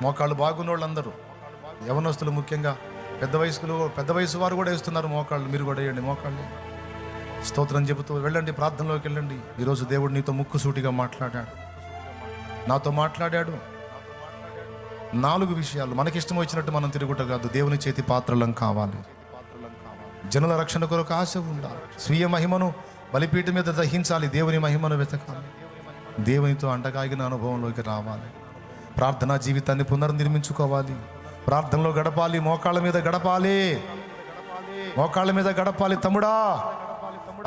మోకాళ్ళు బాగున్న వాళ్ళందరూ, యవనస్తులు ముఖ్యంగా, పెద్ద వయసు వారు కూడా వేస్తున్నారు మోకాళ్ళు. మీరు కూడా వేయండి మోకాళ్ళు. స్తోత్రం చెబుతూ వెళ్ళండి, ప్రార్థనలోకి వెళ్ళండి. ఈరోజు దేవుడు నీతో ముక్కుసూటిగా మాట్లాడాడు, నాతో మాట్లాడాడు. 4 విషయాలు. మనకిష్టం వచ్చినట్టు మనం తిరుగుట కాదు, దేవుని చేతి పాత్రలం కావాలి. జనుల రక్షణ కొరకు ఆశ ఉండాలి. స్వీయ మహిమను బలిపీఠం మీద దహించాలి, దేవుని మహిమను వెతకాలి, దేవునితో అంటగాగిన అనుభవంలోకి రావాలి. ప్రార్థనా జీవితాన్ని పునర్నిర్మించుకోవాలి, ప్రార్థనలో గడపాలి, మోకాళ్ళ మీద గడపాలి, మోకాళ్ళ మీద గడపాలి తమ్ముడా.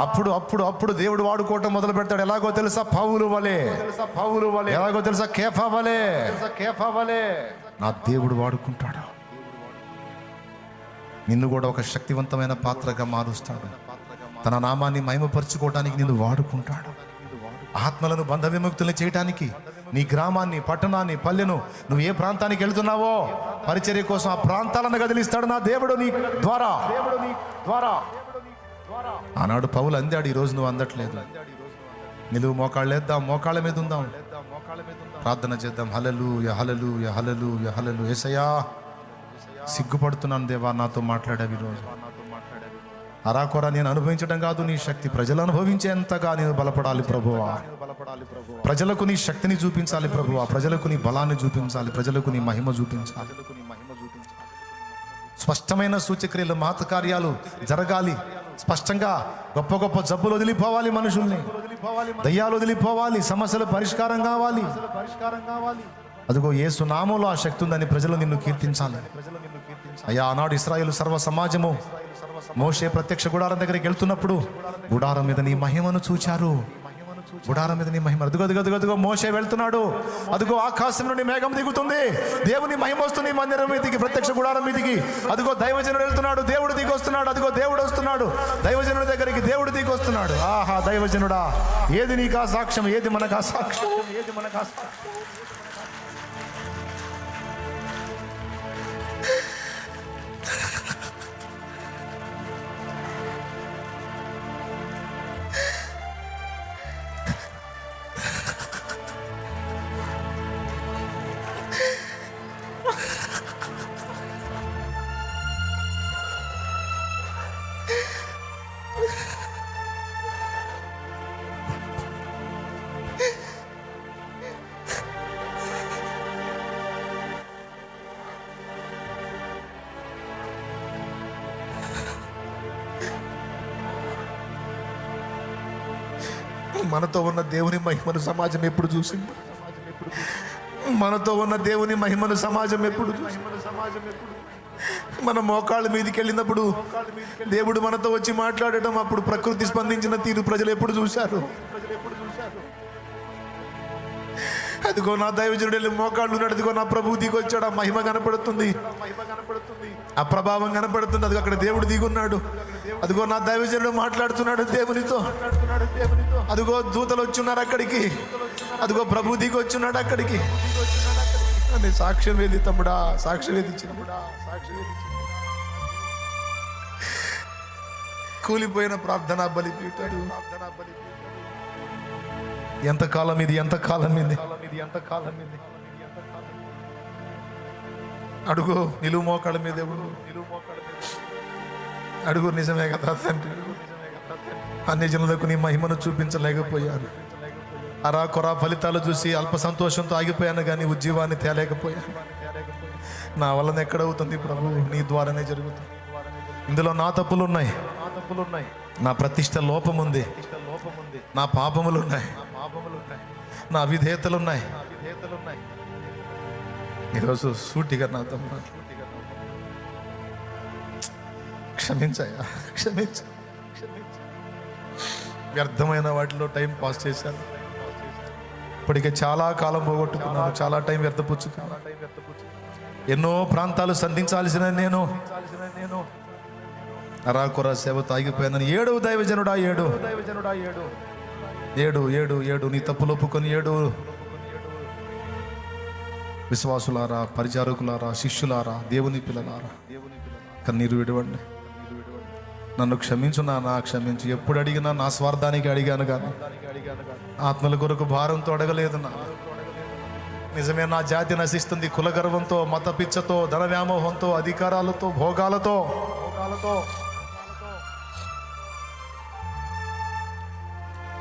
అప్పుడు అప్పుడు అప్పుడు దేవుడు వాడుకోవటం మొదలు పెడతాడు. ఎలాగో తెలుసా? పౌలు వలే. ఎలాగో తెలుసా? కేఫా వలే. నా దేవుడు వాడుకుంటాడు. నిన్ను కూడా ఒక శక్తివంతమైన పాత్రగా మారుస్తాడు. తన నామాన్ని మహిమపరచుకోవడానికి నిన్ను వాడుకుంటాడు. ఆత్మలను బంధ విముక్తుల్ని చేయటానికి నీ గ్రామాన్ని, పట్టణాన్ని, పల్లెను, నువ్వు ఏ ప్రాంతానికి వెళ్తున్నావో పరిచర్య కోసం ఆ ప్రాంతాలను కదిలిస్తాడు నా దేవుడు నీ ద్వారా. ఆనాడు పౌలు అందాడు, ఈరోజు నువ్వు అందట్లేదు. నిలువు మోకాళ్ళు వేద్దాం, మోకాళ్ళ మీద ఉందాం, ప్రార్థన చేద్దాం. హల్లెలూయా, హల్లెలూయా, హల్లెలూయా, హల్లెలూయా. యేసయ్యా, సిగ్గుపడుతున్నాను దేవా, నాతో మాట్లాడావు ఈరోజు. అరాకొర నేను అనుభవించడం కాదు, నీ శక్తి ప్రజలు అనుభవించేంతగా నేను బలపడాలి ప్రభువా. ప్రజలకు నీ శక్తిని చూపించాలి ప్రభువా, ప్రజలకు నీ బలాన్ని చూపించాలి, ప్రజలకు నీ మహిమ చూపించాలి. స్పష్టమైన సూచక్రియలు, మహత్ కార్యాలు జరగాలి. స్పష్టంగా గొప్ప గొప్ప జబ్బులు వదిలిపోవాలి, మనుషుల్ని దయ్యాలు వదిలిపోవాలి, సమస్యలు పరిష్కారం కావాలి. అదిగో యేసు నామములో ఆ శక్తి ఉందని ప్రజలు నిన్ను కీర్తించాలి. అయ్యా, ఆనాడు ఇశ్రాయేలు సర్వ సమాజము మోషే ప్రత్యక్ష గుడారం దగ్గరికి వెళ్తున్నప్పుడు గుడారం మీద నీ మహిమను చూచారు. గుడారం మీద నీ మహిమ. అదిగో మోషే వెళ్తున్నాడు, అదిగో ఆకాశం నుండి మేఘం దిగుతుంది, దేవుని మహిమ వస్తుంది మందిరం మీదికి, ప్రత్యక్ష గుడారం మీదికి. అదిగో దైవజనుడు వెళ్తున్నాడు, దేవుడు దిగి వస్తున్నాడు. అదిగో దేవుడు వస్తున్నాడు, దైవజనుడి దగ్గరికి దేవుడు దిగి వస్తున్నాడు. ఆహా, దైవజనుడా, ఏది నీకా సాక్ష్యం, ఏది మనకా సాక్ష్యం, ఏది మనకా సాక్ష్యం. మనతో ఉన్న దేవుని మహిమను సమాజం ఎప్పుడు చూసింది? మనతో ఉన్న దేవుని మహిమను సమాజం ఎప్పుడు చూసింది? మన మోకాళ్ళ మీదకి వెళ్ళినప్పుడు దేవుడు మనతో వచ్చి మాట్లాడటం, అప్పుడు ప్రకృతి స్పందించిన తీరు ప్రజలు ఎప్పుడు చూశారు? అదిగో నా దైవజనుడు వెళ్ళి మోకాళ్ళు ఉన్నాడు, అదిగో నా ప్రభువు దిగి వచ్చాడు. ఆ మహిమ కనపడుతుంది, ఆ ప్రభావం కనపడుతుంది. అదిగో అక్కడ దేవుడు దిగున్నాడు. అదిగో నా దైవజనుడు మాట్లాడుతున్నాడు దేవునితో. అదిగో దూతలు వచ్చున్నారు అక్కడికి, అదిగో ప్రభు దిగి వచ్చున్నాడు అక్కడికి. అది సాక్ష్యం ఏది తమ్ముడా? సాక్ష్యం ఏది చిన్నముడా? సాక్ష్యం ఏది? కూలిపోయిన ప్రార్థనా బలిపీఠాలు. ఎంతకాలం ఇది? ఎంతకాలం ఇది? ఎంతకాలం ఇది? అడుగు, నిలువు మోకాళ్ళ మీద అడుగు. నిజమే కదా తండ్రి, అన్ని జనులకు నీ మహిమను చూపించలేకపోయాను. అరాకొరా ఫలితాలు చూసి అల్ప సంతోషంతో ఆగిపోయాను, కానీ ఉజ్జీవాన్ని తేలేకపోయాను. నా వలన ఎక్కడవుతుంది ప్రభు? నీ ద్వారానే జరుగుతుంది. ఇందులో నా తప్పులు ఉన్నాయి, నా ప్రతిష్ట లోపం ఉంది, నా పాపములు ఉన్నాయి, నా అవిధేయతలు ఉన్నాయి. ఈరోజు సూటిగా నాతో క్షమించయ్యా, క్షమించ. వ్యర్థమైన వాటిలో టైం పాస్ చేశాను. ఇప్పటికే చాలా కాలం పోగొట్టుకున్నాను, చాలా టైం వ్యర్థపుచ్చుకున్నాను. ఎన్నో ప్రాంతాలు సంధించాల్సిన నేను అరాకొర సేవతో ఆగిపోయాను. ఏడు దైవజనుడా, ఏడు ఏడు ఏడు ఏడు నీ తప్పులు ఒప్పుకొని ఏడు. విశ్వాసులారా, పరిచారకులారా, శిష్యులారా, దేవుని పిల్లలారా, కన్నీరు విడవండి. నన్ను క్షమించు నాన్న, క్షమించు. ఎప్పుడు అడిగినా నా స్వార్థానికి అడిగాను, కానీ ఆత్మల కొరకు భారంతో అడగలేదు. నా నిజమే, నా జాతి నశిస్తుంది కులగర్వంతో, మత పిచ్చతో, ధన వ్యామోహంతో, అధికారాలతో, భోగాలతో.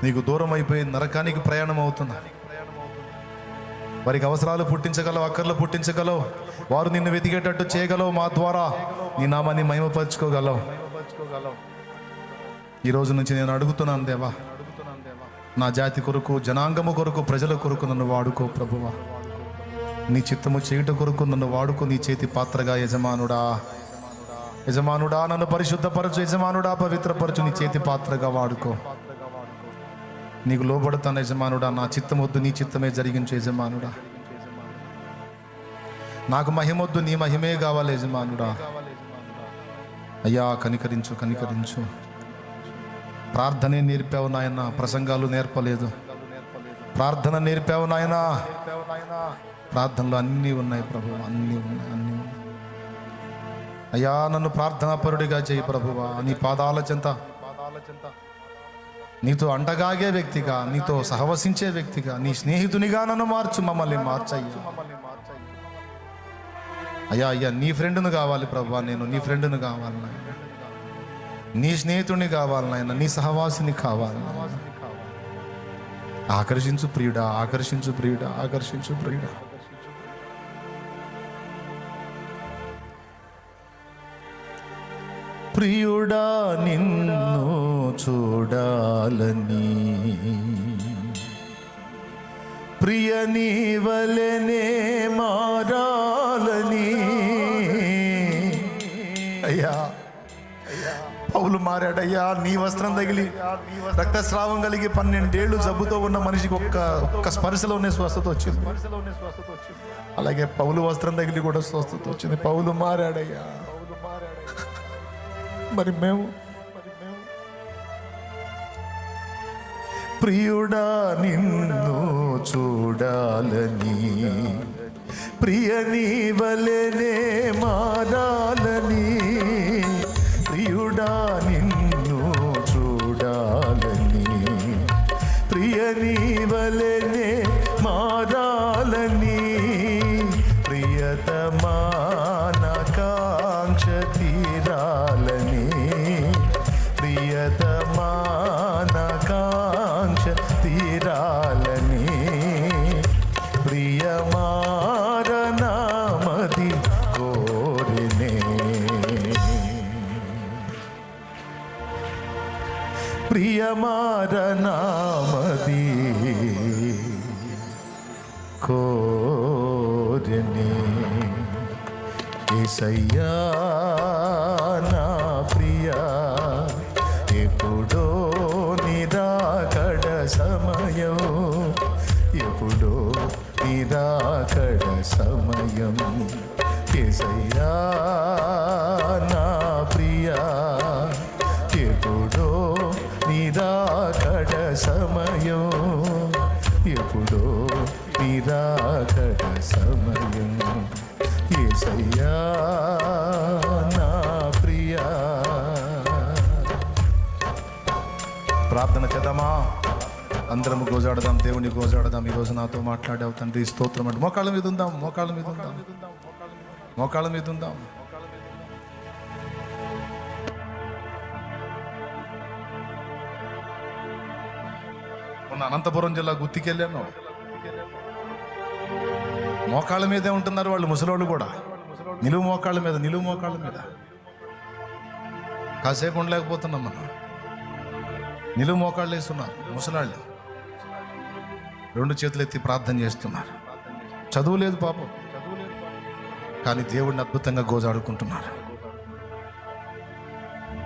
నీకు దూరం అయిపోయి నరకానికి ప్రయాణం అవుతున్నా. వారికి అవసరాలు పుట్టించగలవు, అక్కర్లు పుట్టించగలవు, వారు నిన్ను వెతికేటట్టు చేయగలవు, మా ద్వారా నీ నామాన్ని మహిమపరచుకోగలవు. ఈ రోజు నుంచి నేను అడుగుతున్నాను దేవా, నా జాతి కొరకు, జనాంగము కొరకు, ప్రజల కొరకు నన్ను వాడుకో ప్రభువా. నీ చిత్తము చేయుట కొరకు నన్ను వాడుకో. నీ చేతి పాత్రగా యజమానుడా, యజమానుడా నన్ను పరిశుద్ధపరచు, యజమానుడా పవిత్రపరచు. నీ చేతి పాత్రగా వాడుకో. నీకు లోబడతాను యజమానుడా. నా చిత్తం వద్దు, నీ చిత్తమే జరిగించు యజమానుడా. నాకు మహిమొద్దు, నీ మహిమే కావాలి యజమానుడా. అయ్యా కనికరించు, కనికరించు. ప్రార్థనే నేర్పావు నాయన, ప్రసంగాలు నేర్పలేదు. ప్రార్థన నేర్పావు నాయన. ప్రార్థనలో అన్నీ ఉన్నాయి ప్రభు, అన్నీ ఉన్నాయి. అయ్యా నన్ను ప్రార్థనాపరుడిగా చేయి ప్రభువా. నీ పాదాల చెంత నీతో అంటగాగే వ్యక్తిగా, నీతో సహవసించే వ్యక్తిగా, నీ స్నేహితునిగా నన్ను మార్చు, మమ్మల్ని మార్చయ్యా. అయ్యా నీ ఫ్రెండ్ను కావాలి ప్రభువా. నేను నీ ఫ్రెండ్ను కావాలి నాయన, నీ స్నేహితుడిని కావాలి నాయన, నీ సహవాసిని కావాలి. ఆకర్షించు ప్రియుడా, ఆకర్షించు ప్రియుడా, ఆకర్షించు ప్రియుడా. ప్రియుడా నిన్ను చూడాలని, ప్రియ నీ వలెనే మారాలని. అయ్యా పౌలు మారాడయ్యా. నీ వస్త్రం తగిలి రక్తస్రావం కలిగి 12 ఏళ్ళు జబ్బుతో ఉన్న మనిషికి ఒక్క స్పర్శలోనే స్వస్థత వచ్చింది. అలాగే పౌలు వస్త్రం తగిలి కూడా స్వస్థత వచ్చింది. పౌలు మారాడయ్యా. మరి మేము ప్రియుడా నిన్ను చూడాలని, ప్రియ నీ వలెనే మారాలని. ప్రియుడా నిన్ను చూడాలని, ప్రియ నీ వలెనే మారాలని. ప్రియతమా నా కాంక్ష తీరాలని, ప్రియతమా నా కాంక్ష తీరాలని. ప్రియమారనామది కోరినే, ప్రియమారనామది కోరినే. యేసయ్యా నా ప్రియా, ఎప్పుడో నిరాకడ సమయం, ఎప్పుడో నిరాకడ సమయం. యేసయ్యా నా ప్రియా, ఎప్పుడో నిరాకడ సమయం, ఎప్పుడో నిరాకడ సమయం. యేసయ్యా నా ప్రియా. ప్రార్థన చేద్దామా? అందరం గోజాడదాం, దేవుని గోజాడదాం. ఈరోజు నాతో మాట్లాడావు తండ్రి, స్తోత్రం. అంటే మోకాళ్ళ మీద ఉందాం, మోకాళ్ళ మీద ఉందాం, మోకాళ్ళ మీద ఉందాం. మొన్న అనంతపురం జిల్లా గుత్తికెళ్ళాను. మోకాళ్ళ మీదే ఉంటున్నారు వాళ్ళు, ముసలోళ్ళు కూడా. నిలువు మోకాళ్ళ మీద, నిలువు మోకాళ్ళ మీద. కాసేపు ఉండలేకపోతున్నాం మనం. నిలువు మోకాళ్ళు వేస్తున్నారు ముసలాళ్ళు, 2 చేతులు ఎత్తి ప్రార్థన చేస్తున్నారు. చదువు లేదు పాపం, కానీ దేవుడిని అద్భుతంగా గోజాడుకుంటున్నారు.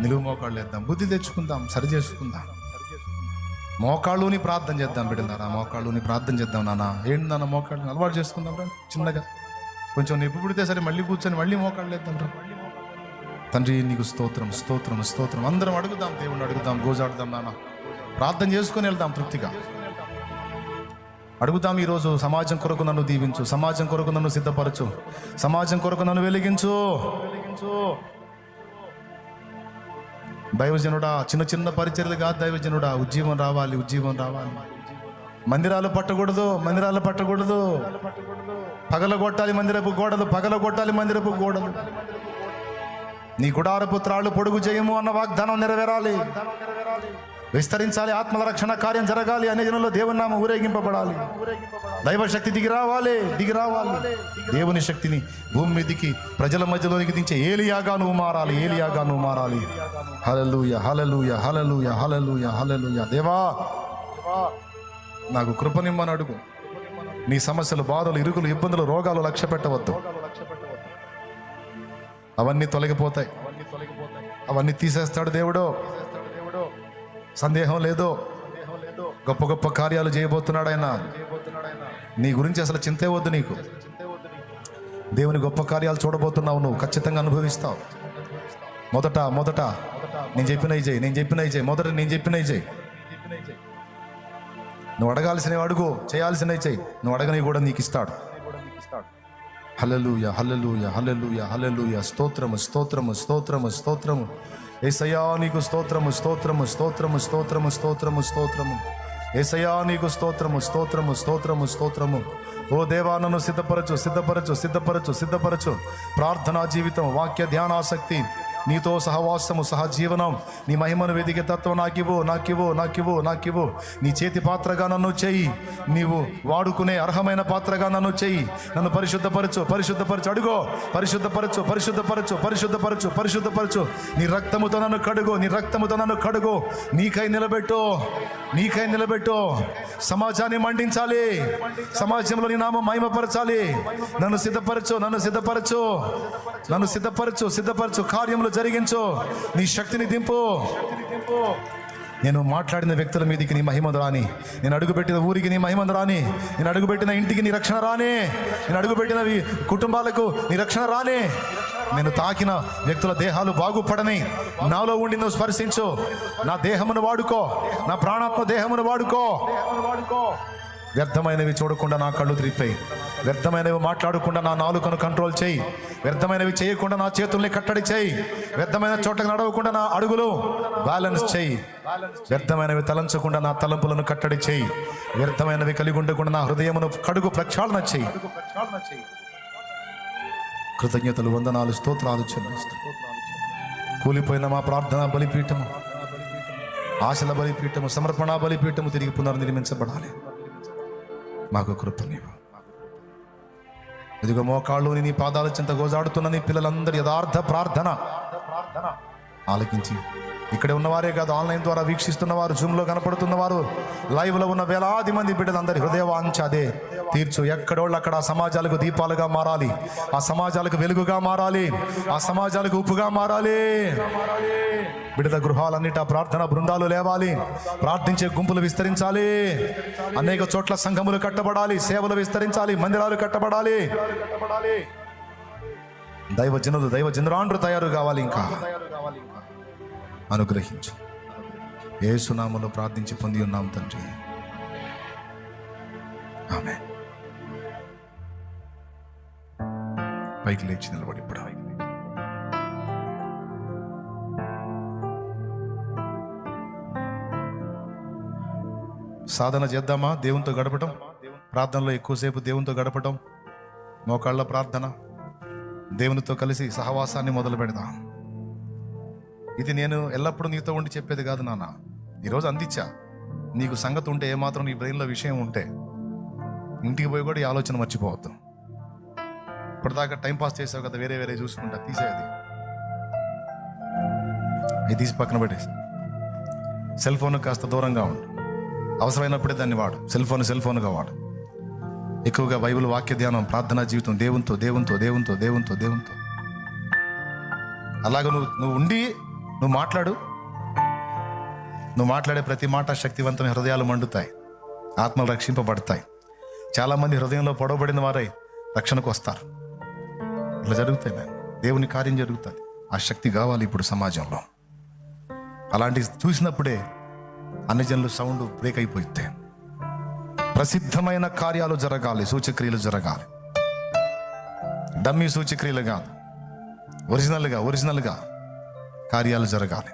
నిలువు మోకాళ్ళు వేద్దాం, బుద్ధి తెచ్చుకుందాం, సరి చేసుకుందాం. మోకాళ్ళుని ప్రార్థన చేద్దాం బిడ్డలారా, మోకాళ్ళుని ప్రార్థన చేద్దాం. నాన్న ఏంటి నాన్న మోకాళ్ళని అలవాటు చేసుకుందాం రా. చిన్నగా కొంచెం నొప్పి పుడితే సరే మళ్ళీ కూర్చొని మళ్ళీ మోకాళ్ళు వేద్దాం రా. తండ్రి నీకు స్తోత్రం, స్తోత్రం, స్తోత్రం. అందరం అడుగుదాం, దేవుణ్ణి అడుగుదాం, గోజాడుదాం నాన్న. ప్రార్థన చేసుకొని వెళ్దాం తృప్తిగా. అడుగుదాం ఈరోజు, సమాజం కొరకు నన్ను దీవించు, సమాజం కొరకు నన్ను సిద్ధపరచు, సమాజం కొరకు నన్ను వెలిగించు. దైవజనుడా, చిన్న చిన్న పరిచర్యలు కాదు దైవజనుడా, ఉజ్జీవం రావాలి, ఉజ్జీవం రావాలి. మందిరాలు పట్టకూడదు. పగలగొట్టాలి మందిరపు గోడలు. నీ గుడారపు త్రాళ్ళు పొడుగు చేయము అన్న వాగ్దానం నెరవేరాలి, విస్తరించాలి. ఆత్మల రక్షణ కార్యం జరగాలి. అనే జనంలో దేవుని నామం ఊరేగింపబడాలి. దైవశక్తి దిగి రావాలి. దేవుని శక్తిని భూమి మీదికి ప్రజల మధ్యలోనికి దించే ఏలియాగా నువ్వు మారాలి. హల్లెలూయా. దేవా, నాకు కృపనిమ్మని అడుగు. నీ సమస్యలు, బాధలు, ఇరుకులు, ఇబ్బందులు, రోగాలు లక్ష్య పెట్టవద్దు. అవన్నీ తొలగిపోతాయి. అవన్నీ తీసేస్తాడు దేవుడు. సందేహం లేదు. గొప్ప గొప్ప కార్యాలు చేయబోతున్నాడు ఆయన. నీ గురించి అసలు చింతే వద్దు. నీకు దేవుని గొప్ప కార్యాలు చూడబోతున్నావు. నువ్వు ఖచ్చితంగా అనుభవిస్తావు. మొదట నేను చెప్పినవి చేయి. మొదట నేను చెప్పినవి చేయి. నువ్వు అడగాల్సినవి అడుగు, చేయాల్సినవి చేయి. నువ్వు అడగనివి కూడా నీకు ఇస్తాడు. హల్లెలూయా. స్తోత్రము. యేసయ్యా నీకు స్తోత్రము. యేసయ్యా నీకు స్తోత్రము. ఓ దేవా, నన్ను సిద్ధపరచు. ప్రార్థనా జీవితం, వాక్య ధ్యానాసక్తి, నీతో సహవాసము, సహజీవనం, నీ మహిమను వెదిగే తత్వం నాకివ్వు. నీ చేతి పాత్రగా నన్ను చెయ్యి. నీవు వాడుకునే అర్హమైన పాత్రగా నన్ను చెయ్యి. నన్ను పరిశుద్ధపరచు. అడుగో, పరిశుద్ధపరచు. నీ రక్తముతో నన్ను కడుగు. నీకై నిలబెట్టు. సమాజాన్ని మండించాలి. సమాజంలో నీ నామం మహిమపరచాలి. నన్ను సిద్ధపరచు. కార్యములు జరిగించు. నీ శక్తిని దింపు. నేను మాట్లాడిన వ్యక్తుల మీదకి నీ మహిమ రాని. నేను అడుగుపెట్టిన ఊరికి నీ మహిమ రాని. నేను అడుగుపెట్టిన ఇంటికి నీ రక్షణ రాని. నేను అడుగుపెట్టిన కుటుంబాలకు నీ రక్షణ రాని. నేను తాకిన వ్యక్తుల దేహాలు బాగుపడని. నాలో ఉండి నువ్వు స్పర్శించు. నా దేహమును వాడుకో. నా ప్రాణాత్మ దేహమును వాడుకో. వ్యర్థమైనవి చూడకుండా నా కళ్ళు త్రిప్పాయి. వ్యర్థమైనవి మాట్లాడకుండా నా నాలుకను కంట్రోల్ చేయి. వ్యర్థమైనవి చేయకుండా నా చేతుల్ని కట్టడి చేయి. వ్యర్థమైన చోటకు నడవకుండా నా అడుగులు బ్యాలెన్స్ చేయి. వ్యర్థమైనవి తలంచకుండా నా తలంపులను కట్టడి చేయి. వ్యర్థమైనవి కలిగి ఉండకుండా నా హృదయమును కడుగు, ప్రక్షాళన చేయి. కృతజ్ఞతలు, వందనాలు, స్తోత్రాలు చెల్లిస్తూ కూలిపోయిన మా ప్రార్థనా బలిపీఠము, ఆశల బలిపీఠము, సమర్పణ బలిపీఠము తిరిగి పునర్నిర్మించబడాలి. మాకు కృప నీవు. ఇదిగో మోకాళ్ళుని నీ పాదాల చెంత గోజాడుతున్న నీ పిల్లలందరి యథార్థ ప్రార్థన ఆలకించి, ఇక్కడే ఉన్నవారే కాదు, ఆన్లైన్ ద్వారా వీక్షిస్తున్నవారు, జూమ్లో కనపడుతున్నవారు, లైవ్లో ఉన్న వేలాది మంది బిడ్డలందరి హృదయవాంఛ అదే తీర్చు. ఎక్కడోళ్ళు అక్కడ ఆ సమాజాలకు దీపాలుగా మారాలి. ఆ సమాజాలకు వెలుగుగా మారాలి. ఆ సమాజాలకు ఉప్పుగా మారాలి. బిడ్డల గృహాలన్నిటి ఆ ప్రార్థన బృందాలు లేవాలి. ప్రార్థించే గుంపులు విస్తరించాలి. అనేక చోట్ల సంఘములు కట్టబడాలి. సేవలు విస్తరించాలి. మందిరాలు కట్టబడాలి. దైవజనురాండ్రు తయారు కావాలి. ఇంకా అనుగ్రహించు. యేసు నామములో ప్రార్థించి పొంది ఉన్నాం తండ్రి. ఆమేన్. పైకి లేచి నిలబడి ఇప్పుడు సాధన చేద్దామా? దేవునితో గడపటం, ప్రార్థనలో ఎక్కువసేపు దేవునితో గడపటం, మోకాళ్ళ ప్రార్థన, దేవునితో కలిసి సహవాసాన్ని మొదలు పెడదాం. ఇది నేను ఎల్లప్పుడూ నీతో ఉండి చెప్పేది కాదు నాన్న. ఈరోజు అందించా. నీకు సంగతి ఉంటే, ఏమాత్రం నీ బ్రెయిన్లో విషయం ఉంటే ఇంటికి పోయి కూడా ఈ ఆలోచన మర్చిపోవద్దు. ఇప్పటిదాకా టైంపాస్ చేసావు కదా, వేరే చూసుకుంటా, తీసేది అది తీసి పక్కన పెట్టేసి సెల్ ఫోన్ కాస్త దూరంగా ఉండు. అవసరమైనప్పుడే దాన్ని వాడు. సెల్ ఫోన్గా వాడు. ఎక్కువగా బైబిల్, వాక్య ధ్యానం, ప్రార్థనా జీవితం, దేవునితో. అలాగ నువ్వు ఉండి నువ్వు మాట్లాడు. నువ్వు మాట్లాడే ప్రతి మాట శక్తివంతమైన హృదయాలు మండుతాయి. ఆత్మలు రక్షింపబడతాయి. చాలామంది హృదయంలో పొడవబడిన వారై రక్షణకు వస్తారు. ఇట్లా జరుగుతాయి. దేవుని కార్యం జరుగుతుంది. ఆ శక్తి కావాలి ఇప్పుడు సమాజంలో. అలాంటి చూసినప్పుడే అన్ని జనులు సౌండ్ బ్రేక్ అయిపోయితే ప్రసిద్ధమైన కార్యాలు జరగాలి. సూచక్రియలు జరగాలి. డమ్మీ సూచక్రియలు కాదు, ఒరిజినల్గా కార్యాలు జరగాలి.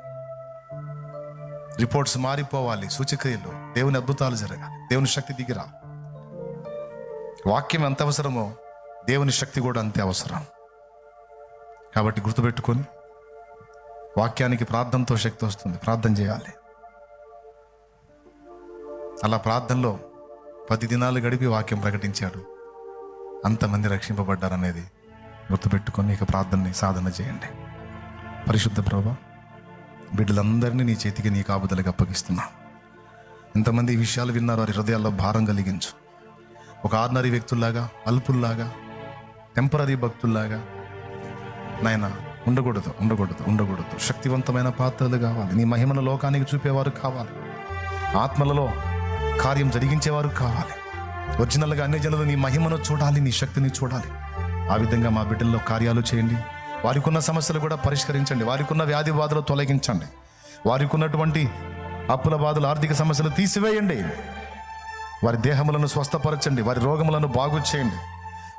రిపోర్ట్స్ మారిపోవాలి, సూచక్రియలు, దేవుని అద్భుతాలు జరగాలి, దేవుని శక్తి దిగిరా. వాక్యం ఎంత అవసరమో దేవుని శక్తి కూడా అంతే అవసరం. కాబట్టి గుర్తుపెట్టుకొని, వాక్యానికి ప్రార్థనతో శక్తి వస్తుంది. ప్రార్థన చేయాలి. అలా ప్రార్థనలో 10 దినాలు గడిపి వాక్యం ప్రకటించాడు, అంతమంది రక్షింపబడ్డారనేది గుర్తుపెట్టుకొని ఇక ప్రార్థనని సాధన చేయండి. పరిశుద్ధ ప్రభువా, బిడ్డలందరినీ నీ చేతికి, నీ కాపుదలకి అప్పగిస్తున్నా. ఇంతమంది ఈ విషయాలు విన్నారు, వారి హృదయాల్లో భారం కలిగించు. ఒక ఆర్డినరీ వ్యక్తుల్లాగా, అల్పుల్లాగా, టెంపరీ భక్తుల్లాగా నాయన ఉండకూడదు. శక్తివంతమైన పాత్రలు కావాలి. నీ మహిమను లోకానికి చూపేవారు కావాలి. ఆత్మలలో కార్యం జరిగించేవారు కావాలి. ఒరిజినల్గా అన్ని జనులు నీ మహిమను చూడాలి, నీ శక్తిని చూడాలి. ఆ విధంగా మా బిడ్డల్లో కార్యాలు చేయండి. వారికి ఉన్న సమస్యలు కూడా పరిష్కరించండి. వారికి ఉన్న వ్యాధి బాధలు తొలగించండి. వారికి ఉన్నటువంటి అప్పుల బాధలు, ఆర్థిక సమస్యలు తీసివేయండి. వారి దేహములను స్వస్థపరచండి. వారి రోగములను బాగు చేయండి.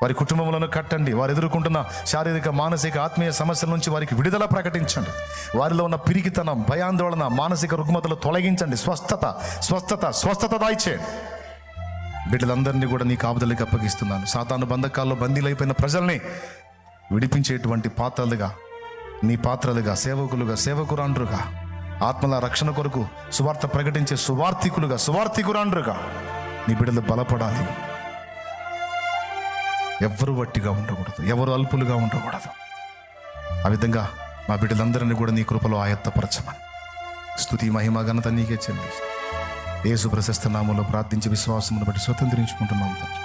వారి కుటుంబములను కట్టండి. వారు ఎదుర్కొంటున్న శారీరక, మానసిక, ఆత్మీయ సమస్యల నుంచి వారికి విడుదల ప్రకటించండి. వారిలో ఉన్న పిరికితనం, భయాందోళన, మానసిక రుగ్మతలు తొలగించండి. స్వస్థత దాయిచేయండి. బిడ్డలందరినీ కూడా నీ కాపుదలకి అప్పగిస్తున్నాను. సాతాను బంధకాల్లో బందీలైపోయిన ప్రజల్ని విడిపించేటువంటి పాత్రలుగా, నీ పాత్రలుగా, సేవకులుగా, సేవకురాండ్రుగా, ఆత్మల రక్షణ కొరకు సువార్త ప్రకటించే సువార్తికురాండ్రుగా నీ బిడ్డలు బలపడాలి. ఎవరు వట్టిగా ఉండకూడదు, ఎవరు అల్పులుగా ఉండకూడదు. ఆ విధంగా మా బిడ్డలందరినీ కూడా నీ కృపలో ఆయత్తపరచమని స్తుతి, మహిమ, ఘనత నీకే చెల్లిస్తూ యేసు ప్రశస్త నామములో ప్రార్థించి విశ్వాసమును బట్టి స్వతంత్రించుకుంటున్నాం తండ్రి.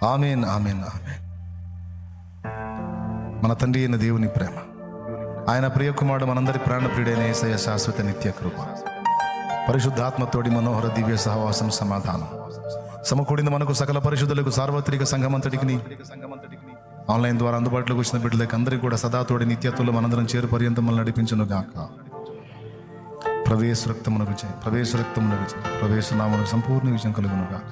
ఆమేన్, ఆమేన్, ఆమేన్. మన తండ్రి అయిన దేవుని ప్రేమ, ఆయన ప్రియకుమారుడు, మనందరి ప్రాణప్రియుడైన యేసయ్య శాశ్వత నిత్య కృప, పరిశుద్ధాత్మతోడి మనోహర దివ్య సహవాసం, సమాధానం సమకూడిన మనకు సకల పరిశుద్ధులకు, సార్వత్రిక సంఘమంతటికి, ఆన్లైన్ ద్వారా అందుబాటులోకి వచ్చిన బిడ్డలకు అందరికీ కూడా సదాతోడి నిత్యత్వంలో మనందరం చేరు పర్యంతం మనల్ని నడిపించును గాక. ప్రవేశ రక్తమునకు ప్రవేశ నామమునకు సంపూర్ణ విజయం కలుగును గాక.